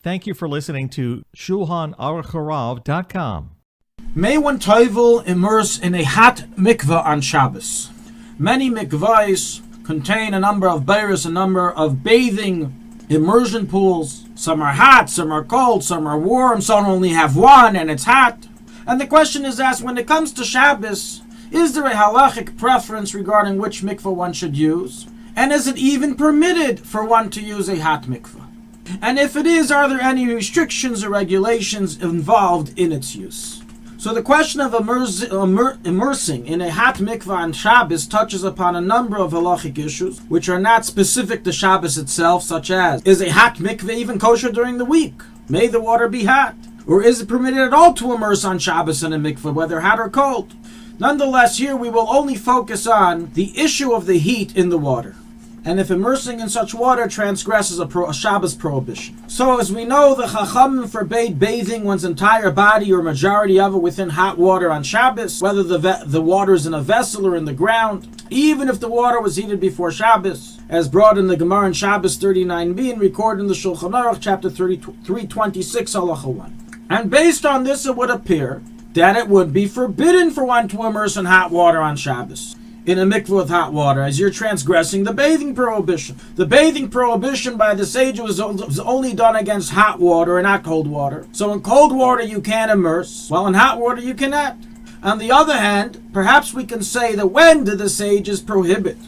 Thank you for listening to Shulchanaruchharav.com. May one toivel immerse in a hot mikveh on Shabbos. Many mikvahs contain a number of beiros, a number of bathing immersion pools. Some are hot, some are cold, some are warm, some only have one and it's hot. And the question is asked, when it comes to Shabbos, is there a halachic preference regarding which mikveh one should use? And is it even permitted for one to use a hot mikveh? And if it is, are there any restrictions or regulations involved in its use? So the question of immersing in a hot mikveh on Shabbos touches upon a number of halachic issues, which are not specific to Shabbos itself, such as, is a hot mikveh even kosher during the week? May the water be hot? Or is it permitted at all to immerse on Shabbos in a mikveh, whether hot or cold? Nonetheless, here we will only focus on the issue of the heat in the water, and if immersing in such water transgresses a Shabbos prohibition. So as we know, the Chachamim forbade bathing one's entire body or majority of it within hot water on Shabbos, whether the water is in a vessel or in the ground, even if the water was heated before Shabbos, as brought in the Gemara in Shabbos 39b and recorded in the Shulchanaruchharav chapter 326 halacha 1. And based on this, it would appear that it would be forbidden for one to immerse in hot water on Shabbos, in a mikveh with hot water, as you're transgressing the bathing prohibition. The bathing prohibition by the sages was only done against hot water and not cold water. So in cold water you can't immerse, while in hot water you cannot. On the other hand, perhaps we can say that when did the sages prohibit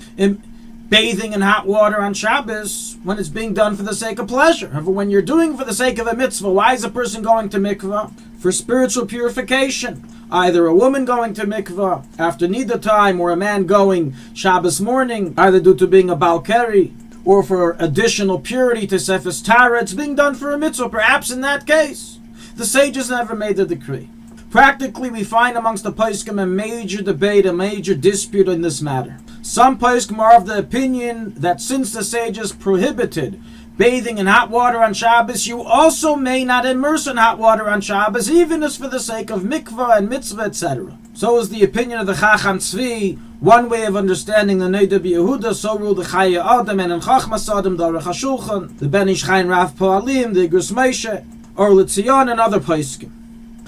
bathing in hot water on Shabbos? When it's being done for the sake of pleasure. However, when you're doing for the sake of a mitzvah, why is a person going to mikveh? For spiritual purification. Either a woman going to mikveh after nida time, or a man going Shabbos morning, either due to being a balkeri, or for additional purity to Sefes Tara. It's being done for a mitzvah. Perhaps in that case, the sages never made the decree. Practically, we find amongst the poskim a major debate, a major dispute in this matter. Some poskim are of the opinion that since the sages prohibited bathing in hot water on Shabbos, you also may not immerse in hot water on Shabbos, even as for the sake of mikveh and mitzvah, etc. So is the opinion of the Chacham Tzvi. One way of understanding the Neder B'Yehuda, so ruled the Chaya Adam and in Chachmas Adam, the Aruch HaShulchan, the Ben Ish Chaim Rav Poalim, the Igros Moshe, Or L'Tzion, and other poskim.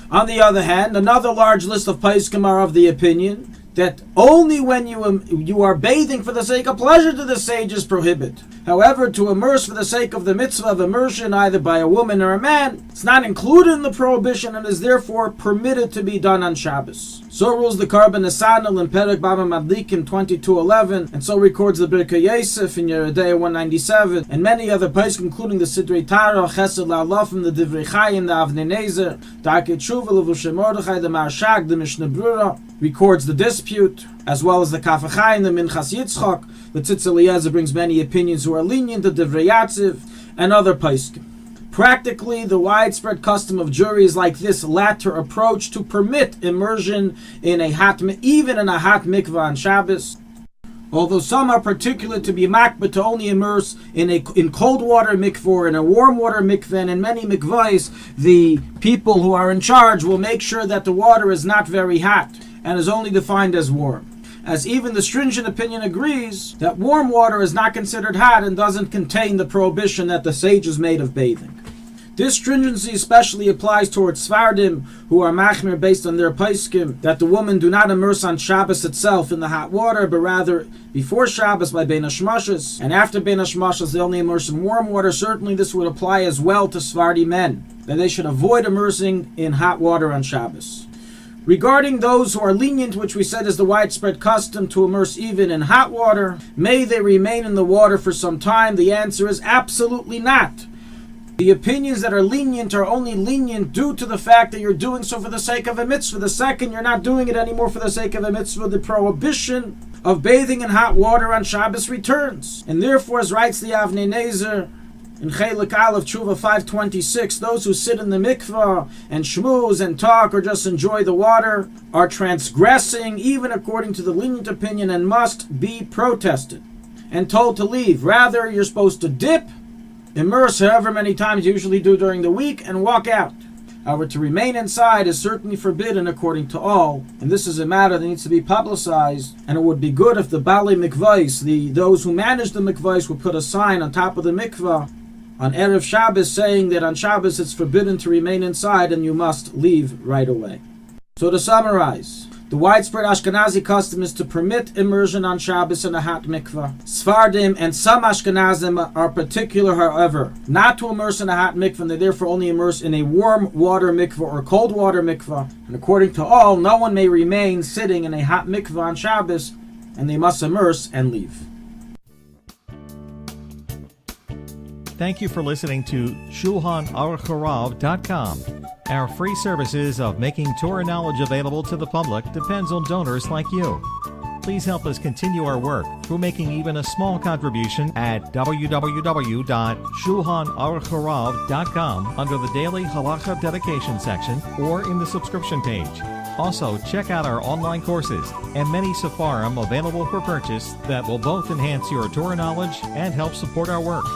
On the other hand, another large list of poskim are of the opinion that only when you are bathing for the sake of pleasure do the sages prohibit. However, to immerse for the sake of the mitzvah of immersion, either by a woman or a man, it's not included in the prohibition and is therefore permitted to be done on Shabbos. So rules the Karban Nesanel in Perek Baba Madlikim 22:11, and so records the Birkei Yosef in Yeridea 197, and many other poskim, including the Sidrei Tara, Chesed La'alofim, the Divrei Chaim, the Avnei Nezer, Darkei Tshuva, Levushay Mordechai, the Marshak, the Mishnah Brura, records the dispute, as well as the Kaf HaChaim, the Minchas Yitzchak. The Tzitz Eliezer brings many opinions who are lenient, the Divrei Yatziv, and other poskim. Practically, the widespread custom of juries like this latter approach to permit immersion in even in a hot mikveh on Shabbos. Although some are particular to be makbeh to only immerse in cold water mikveh or in a warm water mikveh, and in many mikvahs, the people who are in charge will make sure that the water is not very hot and is only defined as warm. As even the stringent opinion agrees that warm water is not considered hot and doesn't contain the prohibition that the sages made of bathing. This stringency especially applies towards Sfardim, who are machmir based on their poskim, that the woman do not immerse on Shabbos itself in the hot water, but rather before Shabbos by Bein HaShmashos, and after Bein HaShmashos they only immerse in warm water. Certainly this would apply as well to Sfardi men, that they should avoid immersing in hot water on Shabbos. Regarding those who are lenient, which we said is the widespread custom to immerse even in hot water, may they remain in the water for some time? The answer is absolutely not. The opinions that are lenient are only lenient due to the fact that you're doing so for the sake of a mitzvah. The second you're not doing it anymore for the sake of a mitzvah, the prohibition of bathing in hot water on Shabbos returns. And therefore, as writes the Avnei Nezer in Chelik Aleph Tshuva 526, those who sit in the mikveh and shmooze and talk or just enjoy the water are transgressing, even according to the lenient opinion, and must be protested and told to leave. Rather, you're supposed to dip, immerse however many times you usually do during the week, and walk out. However, to remain inside is certainly forbidden according to all, and this is a matter that needs to be publicized, and it would be good if the Bali Mikvahs, those who manage the Mikvahs, would put a sign on top of the mikveh on Erev Shabbos, saying that on Shabbos it's forbidden to remain inside and you must leave right away. So to summarize, the widespread Ashkenazi custom is to permit immersion on Shabbos in a hot mikveh. Sfardim and some Ashkenazim are particular, however, not to immerse in a hot mikveh, and they therefore only immerse in a warm water mikveh or cold water mikveh. And according to all, no one may remain sitting in a hot mikveh on Shabbos, and they must immerse and leave. Thank you for listening to Shulchanaruchharav.com. Our free services of making Torah knowledge available to the public depends on donors like you. Please help us continue our work through making even a small contribution at www.shulchanaruchharav.com under the Daily Halacha Dedication section or in the subscription page. Also, check out our online courses and many sefarim available for purchase that will both enhance your Torah knowledge and help support our work.